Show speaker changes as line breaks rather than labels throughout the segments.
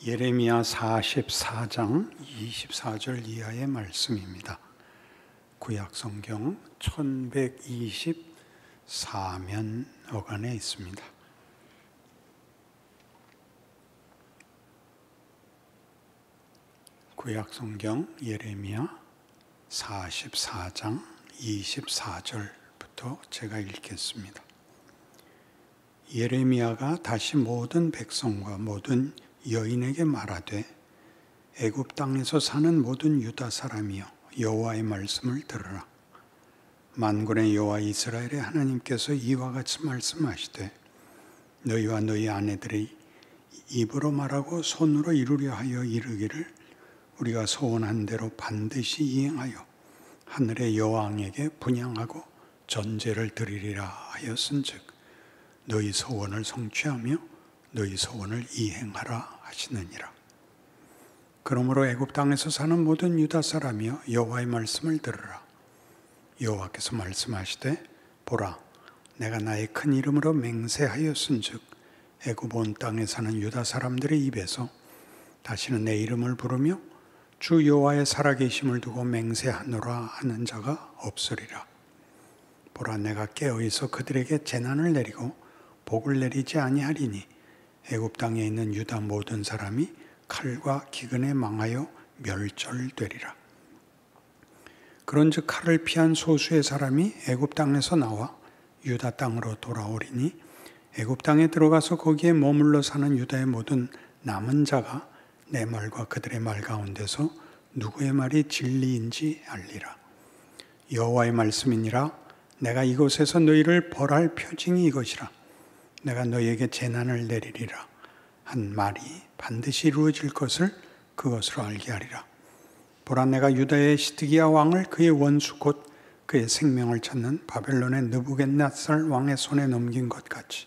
예레미야 44장 24절 이하의 말씀입니다. 구약성경 1124면 어간에 있습니다. 구약성경 예레미야 44장 24절부터 제가 읽겠습니다. 예레미야가 다시 모든 백성과 모든 여인에게 말하되 애굽 땅에서 사는 모든 유다 사람이여 여호와의 말씀을 들으라. 만군의 여호와 이스라엘의 하나님께서 이와 같이 말씀하시되 너희와 너희 아내들이 입으로 말하고 손으로 이루려 하여 이르기를 우리가 소원한 대로 반드시 이행하여 하늘의 여왕에게 분향하고 전제를 드리리라 하였은즉 너희 소원을 성취하며 너희 소원을 이행하라 하시느니라. 그러므로 애굽 땅에서 사는 모든 유다 사람이여 여호와의 말씀을 들으라. 여호와께서 말씀하시되 보라 내가 나의 큰 이름으로 맹세하였은즉 애굽 온 땅에 사는 유다 사람들의 입에서 다시는 내 이름을 부르며 주 여호와의 살아계심을 두고 맹세하노라 하는 자가 없으리라. 보라 내가 깨어있어 그들에게 재난을 내리고 복을 내리지 아니하리니 애굽 땅에 있는 유다 모든 사람이 칼과 기근에 망하여 멸절되리라. 그런즉 칼을 피한 소수의 사람이 애굽 땅에서 나와 유다 땅으로 돌아오리니 애굽 땅에 들어가서 거기에 머물러 사는 유다의 모든 남은 자가 내 말과 그들의 말 가운데서 누구의 말이 진리인지 알리라. 여호와의 말씀이니라. 내가 이곳에서 너희를 벌할 표징이 이것이라. 내가 너희에게 재난을 내리리라 한 말이 반드시 이루어질 것을 그것으로 알게 하리라. 보라 내가 유다의 시드기야 왕을 그의 원수 곧 그의 생명을 찾는 바벨론의 느부갓네살 왕의 손에 넘긴 것 같이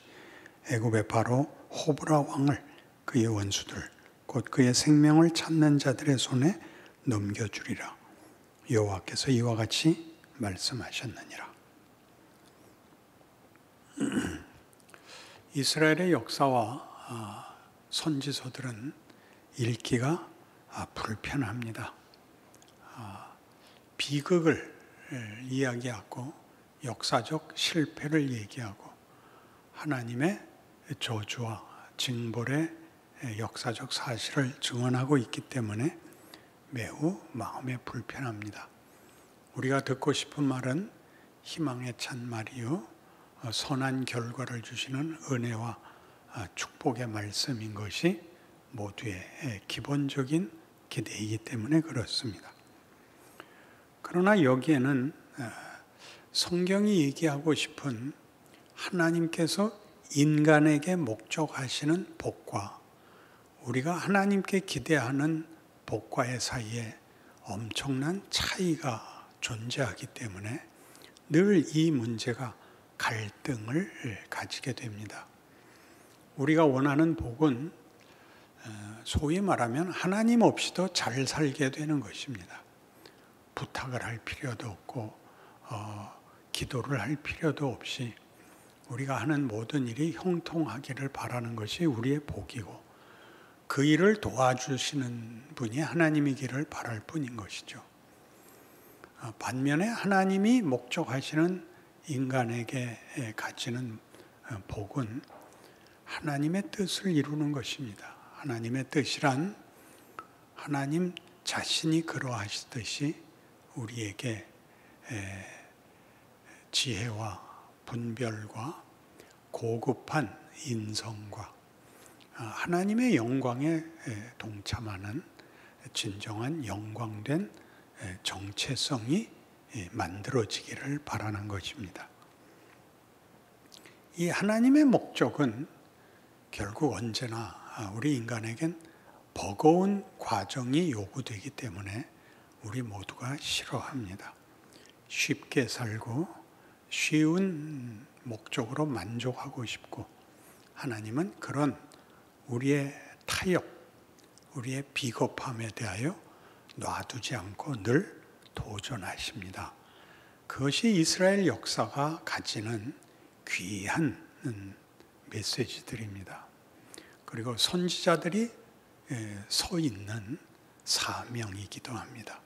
애굽의 바로 호브라 왕을 그의 원수들 곧 그의 생명을 찾는 자들의 손에 넘겨주리라. 여호와께서 이와 같이 말씀하셨느니라. 이스라엘의 역사와 선지서들은 읽기가 불편합니다. 비극을 이야기하고 역사적 실패를 얘기하고 하나님의 저주와 징벌의 역사적 사실을 증언하고 있기 때문에 매우 마음에 불편합니다. 우리가 듣고 싶은 말은 희망에 찬 말이요 선한 결과를 주시는 은혜와 축복의 말씀인 것이 모두의 기본적인 기대이기 때문에 그렇습니다. 그러나 여기에는 성경이 얘기하고 싶은 하나님께서 인간에게 목적하시는 복과 우리가 하나님께 기대하는 복과의 사이에 엄청난 차이가 존재하기 때문에 늘 이 문제가 갈등을 가지게 됩니다. 우리가 원하는 복은 소위 말하면 하나님 없이도 잘 살게 되는 것입니다. 부탁을 할 필요도 없고 기도를 할 필요도 없이 우리가 하는 모든 일이 형통하기를 바라는 것이 우리의 복이고 그 일을 도와주시는 분이 하나님이기를 바랄 뿐인 것이죠. 반면에 하나님이 목적하시는 인간에게 가지는 복은 하나님의 뜻을 이루는 것입니다. 하나님의 뜻이란 하나님 자신이 그러하시듯이 우리에게 지혜와 분별과 고급한 인성과 하나님의 영광에 동참하는 진정한 영광된 정체성이 만들어지기를 바라는 것입니다. 이 하나님의 목적은 결국 언제나 우리 인간에겐 버거운 과정이 요구되기 때문에 우리 모두가 싫어합니다. 쉽게 살고 쉬운 목적으로 만족하고 싶고 하나님은 그런 우리의 타협, 우리의 비겁함에 대하여 놔두지 않고 늘 도전하십니다. 그것이 이스라엘 역사가 가지는 귀한 메시지들입니다. 그리고 선지자들이 서 있는 사명이기도 합니다.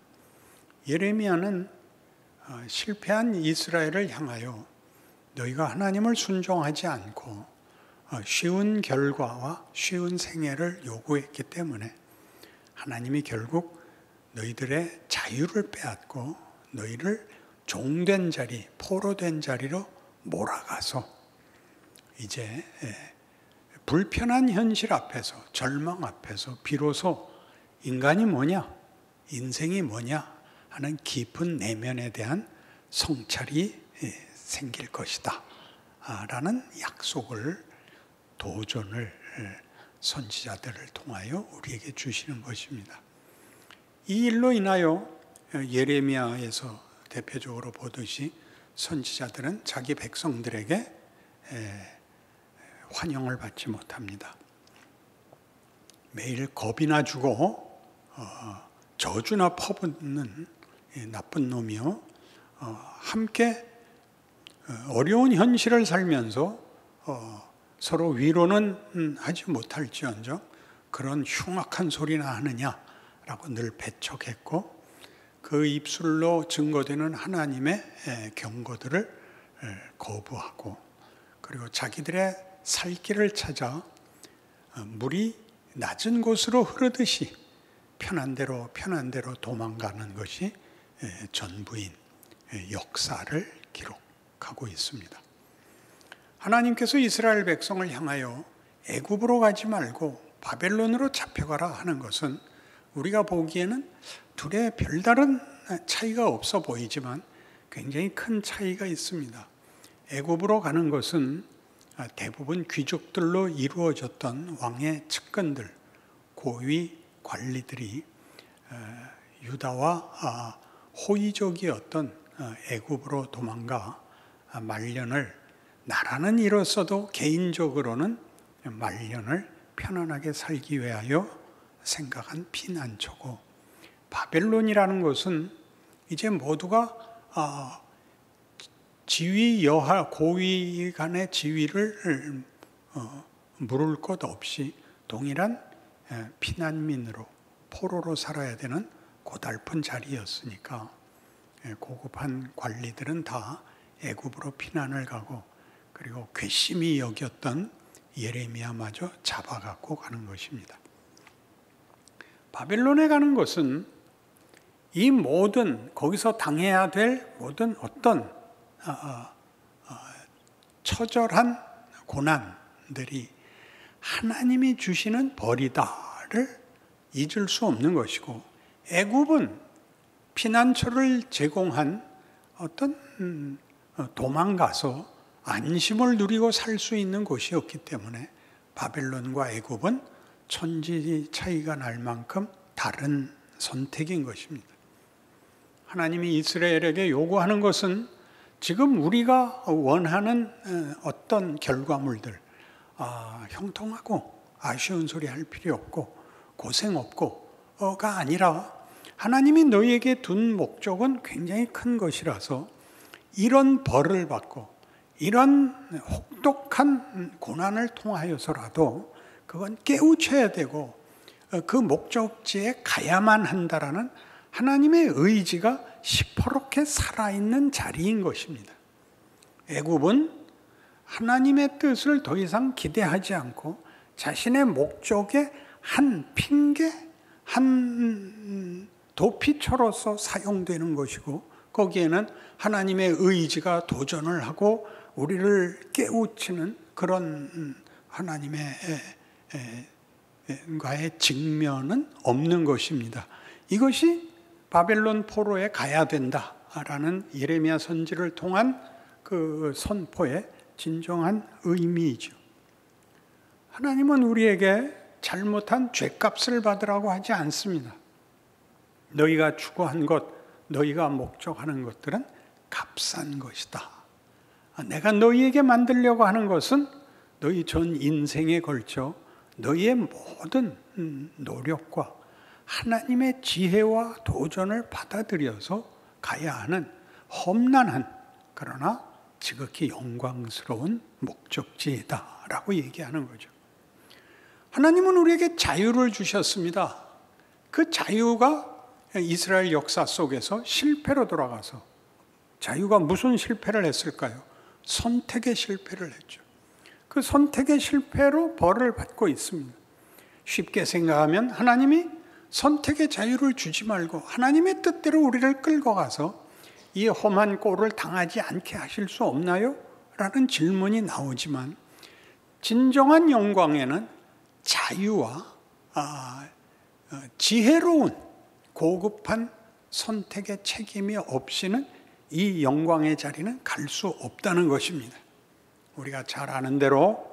예레미야는 실패한 이스라엘을 향하여 너희가 하나님을 순종하지 않고 쉬운 결과와 쉬운 생애를 요구했기 때문에 하나님이 결국 너희들의 자유를 빼앗고 너희를 종된 자리, 포로된 자리로 몰아가서 이제 불편한 현실 앞에서, 절망 앞에서 비로소 인간이 뭐냐, 인생이 뭐냐 하는 깊은 내면에 대한 성찰이 생길 것이다 라는 약속을, 도전을 선지자들을 통하여 우리에게 주시는 것입니다. 이 일로 인하여 예레미야에서 대표적으로 보듯이 선지자들은 자기 백성들에게 환영을 받지 못합니다. 매일 겁이나 주고 저주나 퍼붓는 나쁜 놈이요, 함께 어려운 현실을 살면서 서로 위로는 하지 못할지언정 그런 흉악한 소리나 하느냐라고 늘 배척했고, 그 입술로 증거되는 하나님의 경고들을 거부하고, 그리고 자기들의 살 길을 찾아 물이 낮은 곳으로 흐르듯이 편한 대로 도망가는 것이 전부인 역사를 기록하고 있습니다. 하나님께서 이스라엘 백성을 향하여 애굽으로 가지 말고 바벨론으로 잡혀가라 하는 것은 우리가 보기에는 둘의 별다른 차이가 없어 보이지만 굉장히 큰 차이가 있습니다. 애굽으로 가는 것은 대부분 귀족들로 이루어졌던 왕의 측근들, 고위 관리들이 유다와 호의적이었던 애굽으로 도망가 말년을, 나라는 잃었어도 개인적으로는 말년을 편안하게 살기 위하여 생각한 피난처고, 바벨론이라는 것은 이제 모두가 지위, 여하, 고위 간의 지위를 물을 것 없이 동일한 피난민으로, 포로로 살아야 되는 고달픈 자리였으니까 고급한 관리들은 다 애굽으로 피난을 가고, 그리고 괘씸히 여겼던 예레미야마저 잡아갖고 가는 것입니다. 바벨론에 가는 것은 이 모든, 거기서 당해야 될 모든 어떤 처절한 고난들이 하나님이 주시는 벌이다를 잊을 수 없는 것이고, 애굽은 피난처를 제공한 어떤 도망가서 안심을 누리고 살 수 있는 곳이었기 때문에 바벨론과 애굽은 천지 차이가 날 만큼 다른 선택인 것입니다. 하나님이 이스라엘에게 요구하는 것은 지금 우리가 원하는 어떤 결과물들, 형통하고 아쉬운 소리 할 필요 없고 고생 없고가 아니라, 하나님이 너희에게 둔 목적은 굉장히 큰 것이라서 이런 벌을 받고 이런 혹독한 고난을 통하여서라도 그건 깨우쳐야 되고 그 목적지에 가야만 한다라는 하나님의 의지가 시퍼렇게 살아있는 자리인 것입니다. 애굽은 하나님의 뜻을 더 이상 기대하지 않고 자신의 목적의 한 핑계, 한 도피처로서 사용되는 것이고, 거기에는 하나님의 의지가 도전을 하고 우리를 깨우치는 그런 하나님의 과의 직면은 없는 것입니다. 이것이 바벨론 포로에 가야 된다라는 예레미야 선지를 통한 그 선포의 진정한 의미이죠. 하나님은 우리에게 잘못한 죗값을 받으라고 하지 않습니다. 너희가 추구한 것, 너희가 목적하는 것들은 값싼 것이다. 내가 너희에게 만들려고 하는 것은 너희 전 인생에 걸쳐 너희의 모든 노력과 하나님의 지혜와 도전을 받아들여서 가야 하는 험난한, 그러나 지극히 영광스러운 목적지이다라고 얘기하는 거죠. 하나님은 우리에게 자유를 주셨습니다. 그 자유가 이스라엘 역사 속에서 실패로 돌아가서, 자유가 무슨 실패를 했을까요? 선택의 실패를 했죠. 그 선택의 실패로 벌을 받고 있습니다. 쉽게 생각하면 하나님이 선택의 자유를 주지 말고 하나님의 뜻대로 우리를 끌고 가서 이 험한 꼴을 당하지 않게 하실 수 없나요? 라는 질문이 나오지만, 진정한 영광에는 자유와 지혜로운 고급한 선택의 책임이 없이는 이 영광의 자리는 갈 수 없다는 것입니다. 우리가 잘 아는 대로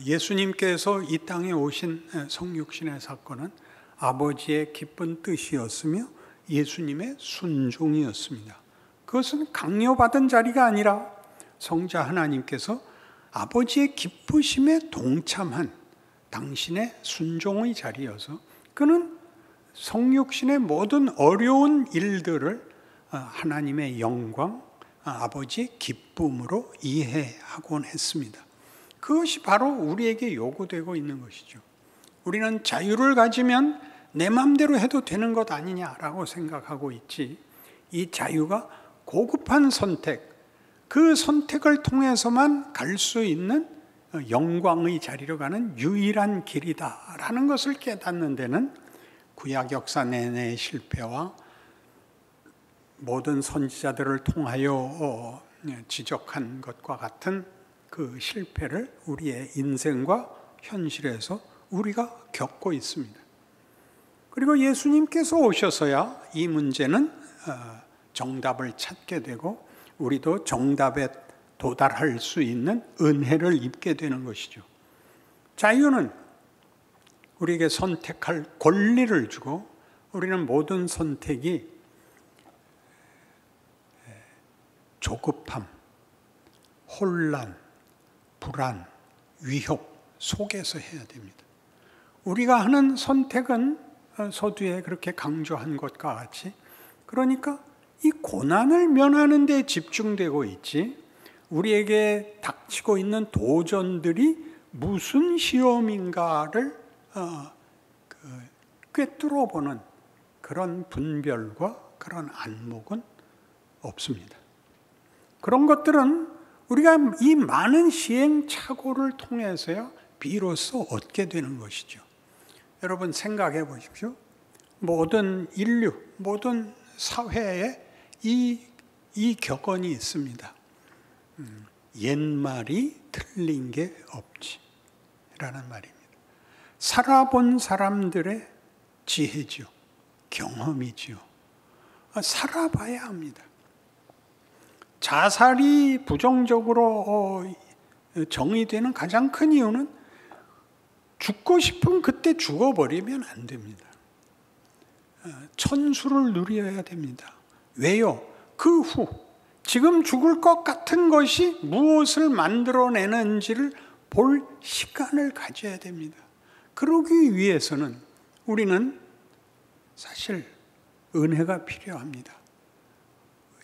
예수님께서 이 땅에 오신 성육신의 사건은 아버지의 기쁜 뜻이었으며 예수님의 순종이었습니다. 그것은 강요받은 자리가 아니라 성자 하나님께서 아버지의 기쁘심에 동참한 당신의 순종의 자리여서, 그는 성육신의 모든 어려운 일들을 하나님의 영광, 아버지의 기쁨으로 이해하곤 했습니다. 그것이 바로 우리에게 요구되고 있는 것이죠. 우리는 자유를 가지면 내 마음대로 해도 되는 것 아니냐라고 생각하고 있지, 이 자유가 고급한 선택, 그 선택을 통해서만 갈 수 있는 영광의 자리로 가는 유일한 길이다라는 것을 깨닫는 데는 구약 역사 내내의 실패와 모든 선지자들을 통하여 지적한 것과 같은 그 실패를 우리의 인생과 현실에서 우리가 겪고 있습니다. 그리고 예수님께서 오셔서야 이 문제는 정답을 찾게 되고 우리도 정답에 도달할 수 있는 은혜를 입게 되는 것이죠. 자유는 우리에게 선택할 권리를 주고, 우리는 모든 선택이 조급함, 혼란, 불안, 위협 속에서 해야 됩니다. 우리가 하는 선택은 서두에 그렇게 강조한 것과 같이, 그러니까 이 고난을 면하는 데 집중되고 있지, 우리에게 닥치고 있는 도전들이 무슨 시험인가를 꿰뚫어 보는 그런 분별과 그런 안목은 없습니다. 그런 것들은 우리가 이 많은 시행착오를 통해서야 비로소 얻게 되는 것이죠. 여러분 생각해 보십시오. 모든 인류, 모든 사회에 이 격언이 있습니다. 옛말이 틀린 게 없지 라는 말입니다. 살아본 사람들의 지혜지요, 경험이지요. 살아봐야 합니다. 자살이 부정적으로 정의되는 가장 큰 이유는 죽고 싶으면 그때 죽어버리면 안 됩니다. 천수를 누려야 됩니다. 왜요? 그 후 지금 죽을 것 같은 것이 무엇을 만들어내는지를 볼 시간을 가져야 됩니다. 그러기 위해서는 우리는 사실 은혜가 필요합니다.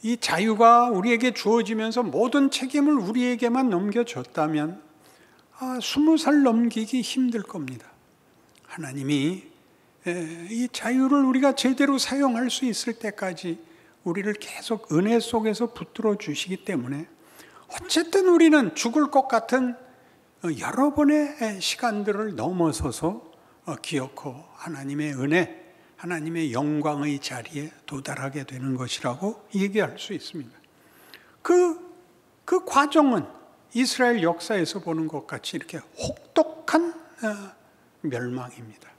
이 자유가 우리에게 주어지면서 모든 책임을 우리에게만 넘겨줬다면 20살 넘기기 힘들 겁니다. 하나님이 이 자유를 우리가 제대로 사용할 수 있을 때까지 우리를 계속 은혜 속에서 붙들어 주시기 때문에, 어쨌든 우리는 죽을 것 같은 여러 번의 시간들을 넘어서서 기어코 하나님의 은혜, 하나님의 영광의 자리에 도달하게 되는 것이라고 얘기할 수 있습니다. 그 과정은 이스라엘 역사에서 보는 것 같이 이렇게 혹독한 멸망입니다.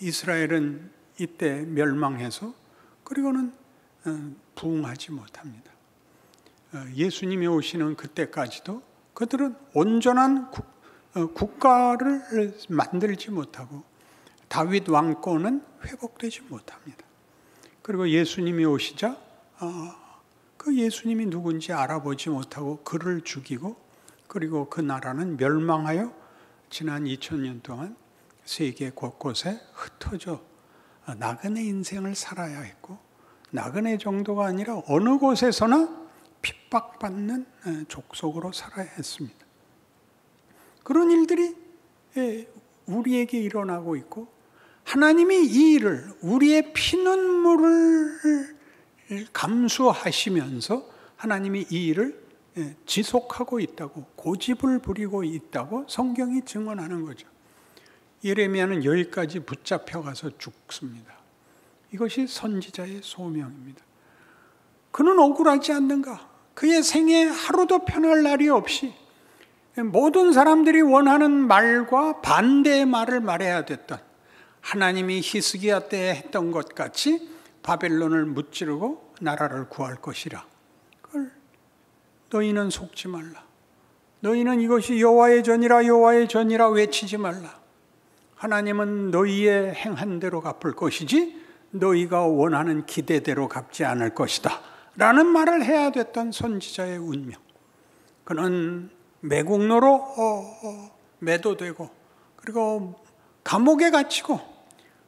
이스라엘은 이때 멸망해서 그리고는 부흥하지 못합니다. 예수님이 오시는 그때까지도 그들은 온전한 국가를 만들지 못하고 다윗 왕권은 회복되지 못합니다. 그리고 예수님이 오시자 그 예수님이 누군지 알아보지 못하고 그를 죽이고, 그리고 그 나라는 멸망하여 지난 2000년 동안 세계 곳곳에 흩어져 나그네 인생을 살아야 했고, 나그네 정도가 아니라 어느 곳에서나 핍박받는 족속으로 살아야 했습니다. 그런 일들이 우리에게 일어나고 있고, 하나님이 이 일을, 우리의 피눈물을 감수하시면서 하나님이 이 일을 지속하고 있다고, 고집을 부리고 있다고 성경이 증언하는 거죠. 예레미야는 여기까지 붙잡혀가서 죽습니다. 이것이 선지자의 소명입니다. 그는 억울하지 않는가? 그의 생에 하루도 편할 날이 없이 모든 사람들이 원하는 말과 반대의 말을 말해야 됐던, 하나님이 히스기야 때에 했던 것 같이 바벨론을 무찌르고 나라를 구할 것이라. 그걸 너희는 속지 말라. 너희는 이것이 여호와의 전이라 여호와의 전이라 외치지 말라. 하나님은 너희의 행한 대로 갚을 것이지 너희가 원하는 기대대로 갚지 않을 것이다 라는 말을 해야 됐던 선지자의 운명. 그는 매국노로 매도되고, 그리고 감옥에 갇히고,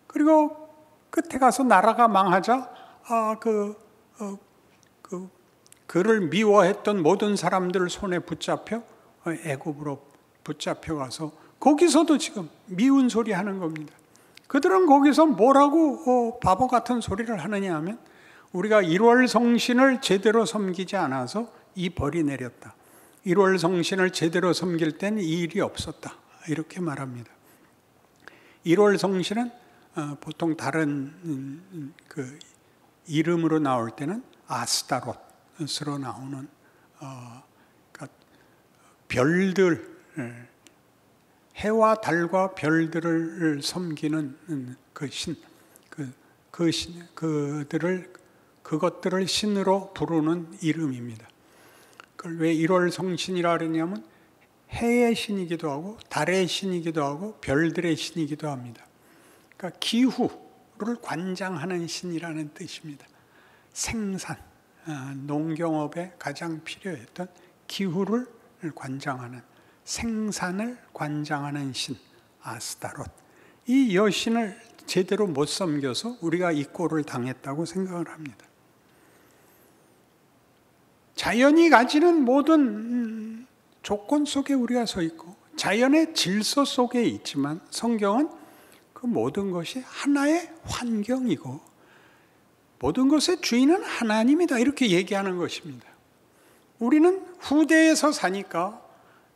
그리고 끝에 가서 나라가 망하자 그를 미워했던 모든 사람들 손에 붙잡혀 애굽으로 붙잡혀가서 거기서도 지금 미운 소리 하는 겁니다. 그들은 거기서 뭐라고 바보 같은 소리를 하느냐 하면, 우리가 1월 성신을 제대로 섬기지 않아서 이 벌이 내렸다. 1월 성신을 제대로 섬길 때는 이 일이 없었다. 이렇게 말합니다. 1월 성신은 보통 다른 그 이름으로 나올 때는 아스타롯으로 나오는 그러니까 별들, 해와 달과 별들을 섬기는 그 신, 그것들을 신으로 부르는 이름입니다. 그걸 왜 1월 성신이라 그러냐면 해의 신이기도 하고 달의 신이기도 하고 별들의 신이기도 합니다. 그러니까 기후를 관장하는 신이라는 뜻입니다. 생산, 농경업에 가장 필요했던 기후를 관장하는, 생산을 관장하는 신 아스타롯. 이 여신을 제대로 못 섬겨서 우리가 이 꼴을 당했다고 생각을 합니다. 자연이 가지는 모든 조건 속에 우리가 서 있고 자연의 질서 속에 있지만, 성경은 그 모든 것이 하나의 환경이고 모든 것의 주인은 하나님이다 이렇게 얘기하는 것입니다. 우리는 후대에서 사니까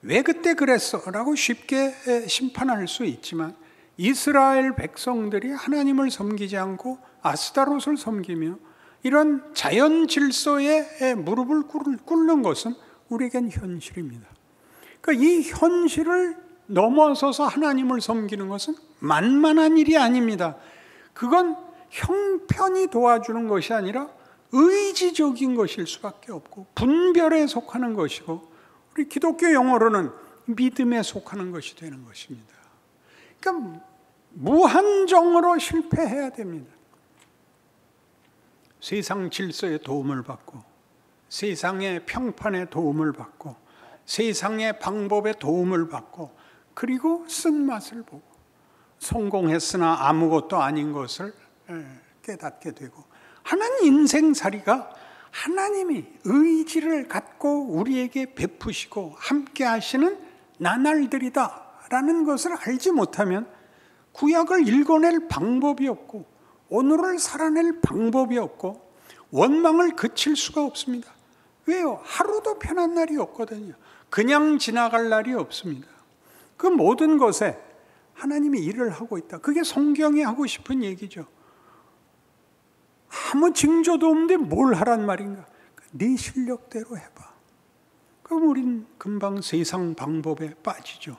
왜 그때 그랬어? 라고 쉽게 심판할 수 있지만, 이스라엘 백성들이 하나님을 섬기지 않고 아스타롯을 섬기며 이런 자연 질서에 무릎을 꿇는 것은 우리에겐 현실입니다. 그러니까 이 현실을 넘어서서 하나님을 섬기는 것은 만만한 일이 아닙니다. 그건 형편이 도와주는 것이 아니라 의지적인 것일 수밖에 없고 분별에 속하는 것이고, 우리 기독교 용어로는 믿음에 속하는 것이 되는 것입니다. 그러니까 무한정으로 실패해야 됩니다. 세상 질서의 도움을 받고, 세상의 평판의 도움을 받고, 세상의 방법의 도움을 받고, 그리고 쓴맛을 보고 성공했으나 아무것도 아닌 것을 깨닫게 되고, 하는 인생살이가 하나님이 의지를 갖고 우리에게 베푸시고 함께 하시는 나날들이다 라는 것을 알지 못하면 구약을 읽어낼 방법이 없고 오늘을 살아낼 방법이 없고 원망을 그칠 수가 없습니다. 왜요? 하루도 편한 날이 없거든요. 그냥 지나갈 날이 없습니다. 그 모든 것에 하나님이 일을 하고 있다. 그게 성경이 하고 싶은 얘기죠. 아무 징조도 없는데 뭘 하란 말인가? 네 실력대로 해봐. 그럼 우린 금방 세상 방법에 빠지죠.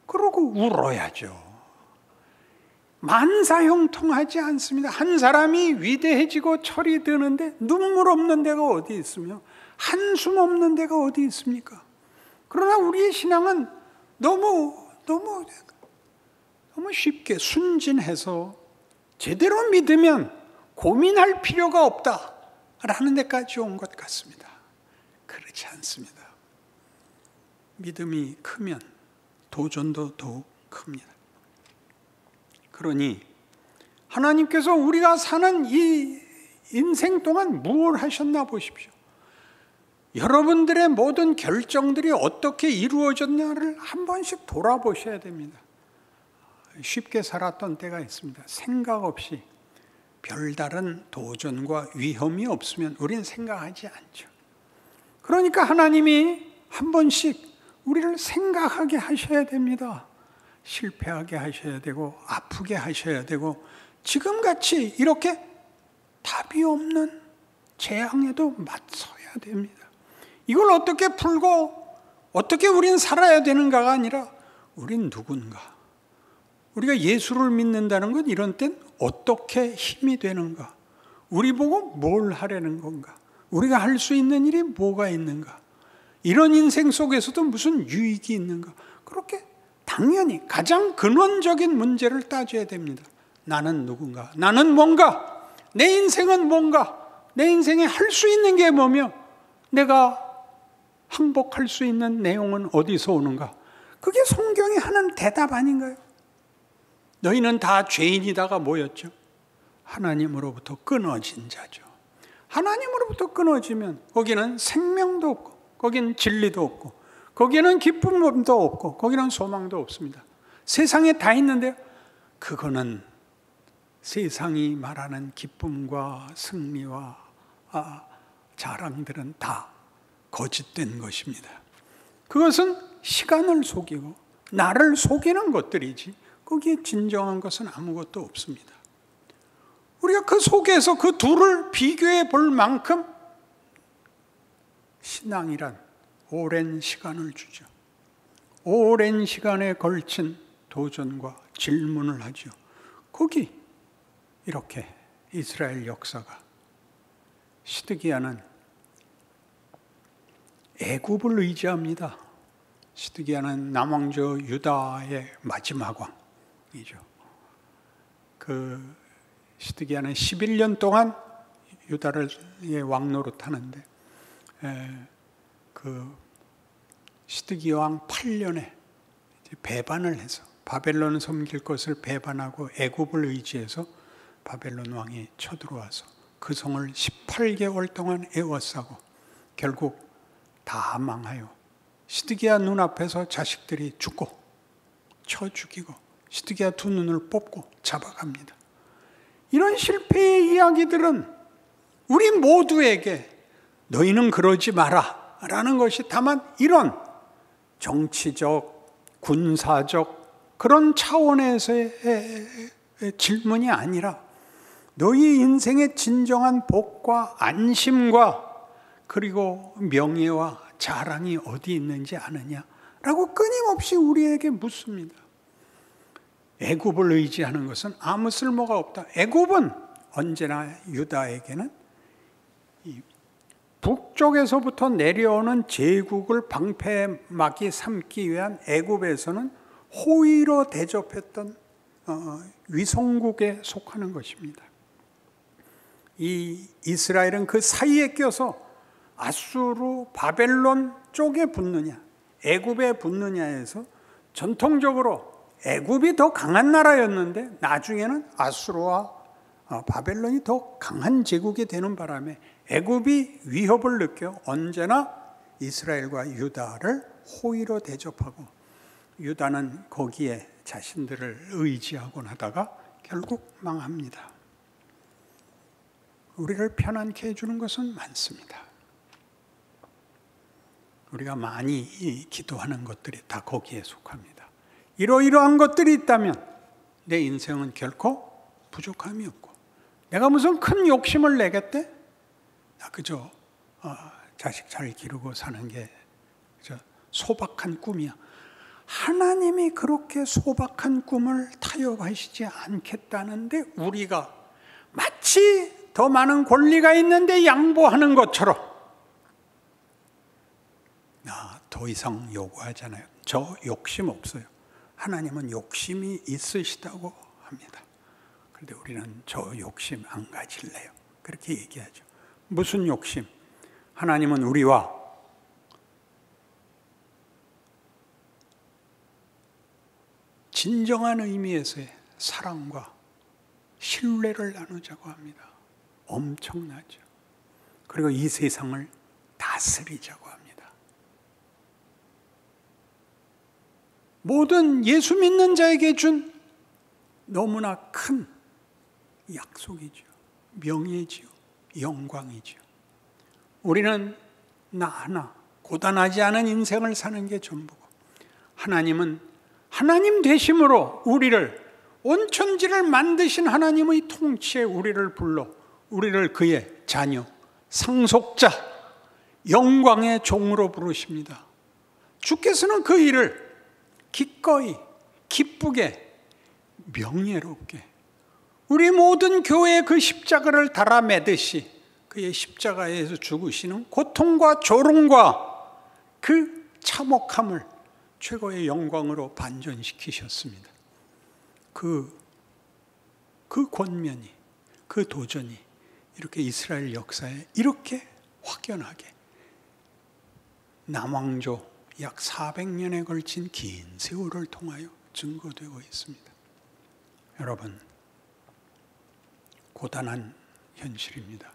그러고 울어야죠. 만사형통하지 않습니다. 한 사람이 위대해지고 철이 드는데 눈물 없는 데가 어디 있으며 한숨 없는 데가 어디 있습니까? 그러나 우리의 신앙은 너무 쉽게 순진해서 제대로 믿으면 고민할 필요가 없다라는 데까지 온 것 같습니다. 그렇지 않습니다. 믿음이 크면 도전도 더욱 큽니다. 그러니 하나님께서 우리가 사는 이 인생 동안 무엇을 하셨나 보십시오. 여러분들의 모든 결정들이 어떻게 이루어졌냐를 한 번씩 돌아보셔야 됩니다. 쉽게 살았던 때가 있습니다. 생각 없이 별다른 도전과 위험이 없으면 우리는 생각하지 않죠. 그러니까 하나님이 한 번씩 우리를 생각하게 하셔야 됩니다. 실패하게 하셔야 되고 아프게 하셔야 되고 지금같이 이렇게 답이 없는 재앙에도 맞서야 됩니다. 이걸 어떻게 풀고 어떻게 우리는 살아야 되는가가 아니라 우린 누군가, 우리가 예수를 믿는다는 건 이런 땐 어떻게 힘이 되는가, 우리 보고 뭘 하려는 건가, 우리가 할 수 있는 일이 뭐가 있는가, 이런 인생 속에서도 무슨 유익이 있는가, 그렇게 당연히 가장 근원적인 문제를 따져야 됩니다. 나는 누군가, 나는 뭔가, 내 인생은 뭔가, 내 인생에 할 수 있는 게 뭐며 내가 항복할 수 있는 내용은 어디서 오는가. 그게 성경이 하는 대답 아닌가요? 너희는 다 죄인이다가 뭐였죠? 하나님으로부터 끊어진 자죠. 하나님으로부터 끊어지면 거기는 생명도 없고 거기는 진리도 없고 거기는 기쁨도 없고 거기는 소망도 없습니다. 세상에 다 있는데요, 그거는 세상이 말하는 기쁨과 승리와 자랑들은 다 거짓된 것입니다. 그것은 시간을 속이고 나를 속이는 것들이지 거기에 진정한 것은 아무것도 없습니다. 우리가 그 속에서 그 둘을 비교해 볼 만큼 신앙이란 오랜 시간을 주죠. 오랜 시간에 걸친 도전과 질문을 하죠. 거기 이렇게 이스라엘 역사가, 시드기야는 애굽을 의지합니다. 시드기야는 남왕조 유다의 마지막 왕이죠. 그 시드기야는 11년 동안 유다를 왕노릇하는데 그 시드기야 왕 8년에 배반을 해서 바벨론을 섬길 것을 배반하고 애굽을 의지해서 바벨론 왕이 쳐들어와서 그 성을 18개월 동안 에워싸고 결국 다 망하여 시드기야 눈앞에서 자식들이 죽고 쳐 죽이고 시드기야 두 눈을 뽑고 잡아갑니다. 이런 실패의 이야기들은 우리 모두에게 너희는 그러지 마라 라는 것이 다만 이런 정치적, 군사적 그런 차원에서의 질문이 아니라 너희 인생의 진정한 복과 안심과 그리고 명예와 자랑이 어디 있는지 아느냐라고 끊임없이 우리에게 묻습니다. 애굽을 의지하는 것은 아무 쓸모가 없다. 애굽은 언제나 유다에게는 북쪽에서부터 내려오는 제국을 방패막이 삼기 위한 애굽에서는 호의로 대접했던 위성국에 속하는 것입니다. 이 이스라엘은 그 사이에 껴서 아수르, 바벨론 쪽에 붙느냐, 애굽에 붙느냐에서 전통적으로 애굽이 더 강한 나라였는데 나중에는 아수르와 바벨론이 더 강한 제국이 되는 바람에 애굽이 위협을 느껴 언제나 이스라엘과 유다를 호의로 대접하고 유다는 거기에 자신들을 의지하곤 하다가 결국 망합니다. 우리를 편안케 해주는 것은 많습니다. 우리가 많이 기도하는 것들이 다 거기에 속합니다. 이러이러한 것들이 있다면 내 인생은 결코 부족함이 없고 내가 무슨 큰 욕심을 내겠대? 나 그저 자식 잘 기르고 사는 게 소박한 꿈이야. 하나님이 그렇게 소박한 꿈을 타협하시지 않겠다는데 우리가 마치 더 많은 권리가 있는데 양보하는 것처럼 더 이상 요구하잖아요. 저 욕심 없어요. 하나님은 욕심이 있으시다고 합니다. 그런데 우리는 저 욕심 안 가질래요. 그렇게 얘기하죠. 무슨 욕심? 하나님은 우리와 진정한 의미에서의 사랑과 신뢰를 나누자고 합니다. 엄청나죠. 그리고 이 세상을 다스리자고 합니다. 모든 예수 믿는 자에게 준 너무나 큰 약속이죠. 명예지요. 영광이죠. 우리는 나 하나 고단하지 않은 인생을 사는 게 전부고, 하나님은 하나님 되심으로 우리를, 온 천지를 만드신 하나님의 통치에 우리를 불러 우리를 그의 자녀, 상속자, 영광의 종으로 부르십니다. 주께서는 그 일을 기꺼이, 기쁘게, 명예롭게 우리 모든 교회의 그 십자가를 달아 매듯이 그의 십자가에서 죽으시는 고통과 조롱과 그 참혹함을 최고의 영광으로 반전시키셨습니다. 그 권면이, 그 도전이 이렇게 이스라엘 역사에 이렇게 확연하게 남왕조 약 400년에 걸친 긴 세월을 통하여 증거되고 있습니다. 여러분, 고단한 현실입니다.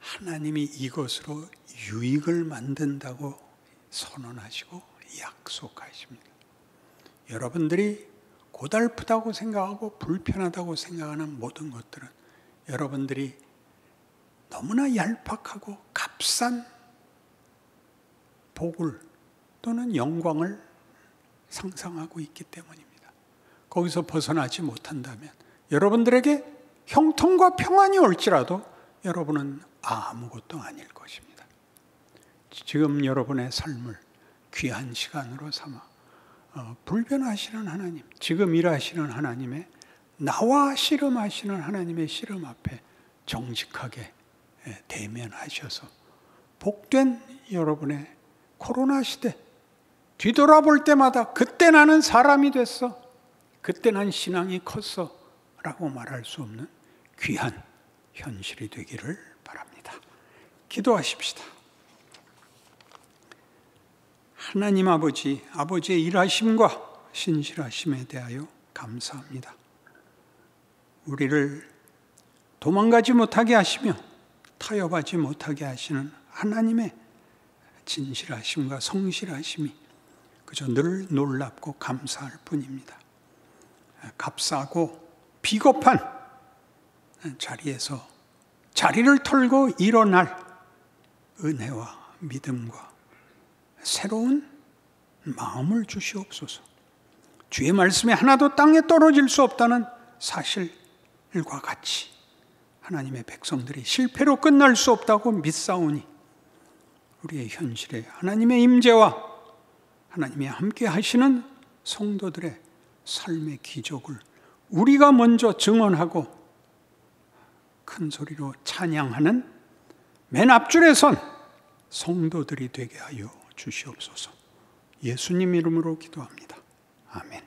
하나님이 이것으로 유익을 만든다고 선언하시고 약속하십니다. 여러분들이 고달프다고 생각하고 불편하다고 생각하는 모든 것들은 여러분들이 너무나 얄팍하고 값싼 복을 또는 영광을 상상하고 있기 때문입니다. 거기서 벗어나지 못한다면 여러분들에게 형통과 평안이 올지라도 여러분은 아무것도 아닐 것입니다. 지금 여러분의 삶을 귀한 시간으로 삼아 불변하시는 하나님, 지금 일하시는 하나님의, 나와 씨름하시는 하나님의 씨름 앞에 정직하게 대면하셔서 복된 여러분의 코로나 시대 뒤돌아볼 때마다 그때 나는 사람이 됐어, 그때 난 신앙이 컸어 라고 말할 수 없는 귀한 현실이 되기를 바랍니다. 기도하십시다. 하나님 아버지, 아버지의 일하심과 신실하심에 대하여 감사합니다. 우리를 도망가지 못하게 하시며 타협하지 못하게 하시는 하나님의 진실하심과 성실하심이 그저 늘 놀랍고 감사할 뿐입니다. 값싸고 비겁한 자리에서 자리를 털고 일어날 은혜와 믿음과 새로운 마음을 주시옵소서. 주의 말씀에 하나도 땅에 떨어질 수 없다는 사실과 같이 하나님의 백성들이 실패로 끝날 수 없다고 믿사오니 우리의 현실에 하나님의 임재와 하나님이 함께 하시는 성도들의 삶의 기적을 우리가 먼저 증언하고 큰 소리로 찬양하는 맨 앞줄에 선 성도들이 되게 하여 주시옵소서. 예수님 이름으로 기도합니다. 아멘.